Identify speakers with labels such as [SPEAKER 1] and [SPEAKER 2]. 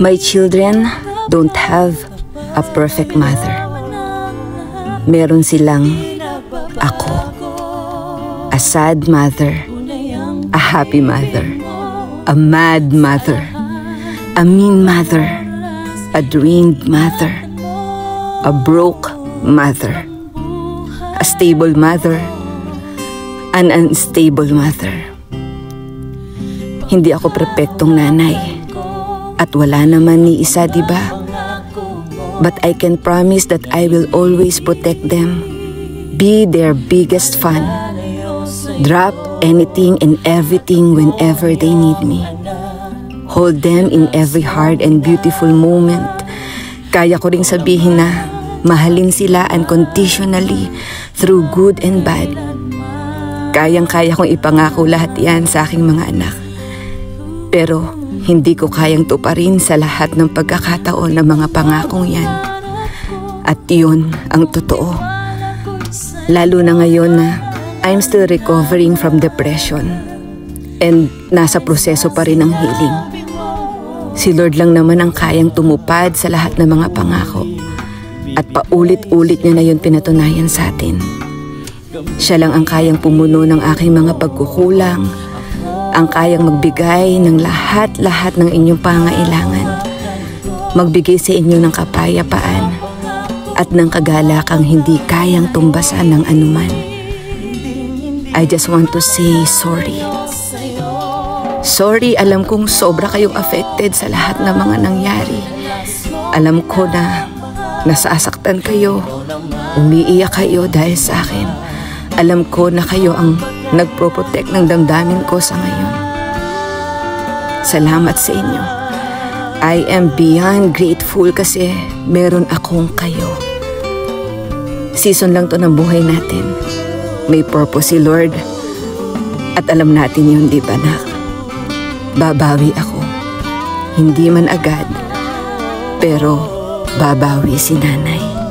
[SPEAKER 1] My children don't have a perfect mother. Meron silang ako. A sad mother, a happy mother, a mad mother, a mean mother, a drained mother, a broke mother, a stable mother, an unstable mother. Hindi ako perpektong nanay. At wala naman ni isa, diba? But I can promise that I will always protect them. Be their biggest fan. Drop anything and everything whenever they need me. Hold them in every hard and beautiful moment. Kaya ko ring sabihin na mahalin sila unconditionally through good and bad. Kayang-kaya kong ipangako lahat yan sa aking mga anak. Pero hindi ko kayang tuparin sa lahat ng pagkakataon ng mga pangakong yan. At yun ang totoo. Lalo na ngayon na I'm still recovering from depression and nasa proseso pa rin ng healing. Si Lord lang naman ang kayang tumupad sa lahat ng mga pangako. At paulit-ulit niya na yun pinatunayan sa atin. Siya lang ang kayang pumuno ng aking mga pagkukulang, ang kayang magbigay ng lahat-lahat ng inyong pangailangan, magbigay sa inyo ng kapayapaan at ng kagalakang hindi kayang tumbasan ng anuman. I just want to say sorry. Sorry, alam kong sobra kayong affected sa lahat ng mga nangyari. Alam ko na nasasaktan kayo, umiiyak kayo dahil sa akin. Alam ko na kayo ang nagpro-protect ng damdamin ko sa ngayon. Salamat sa inyo. I am beyond grateful kasi meron akong kayo. Season lang to ng buhay natin. May purpose si Lord. At alam natin yun, di ba, nak? Babawi ako. Hindi man agad, pero babawi si nanay.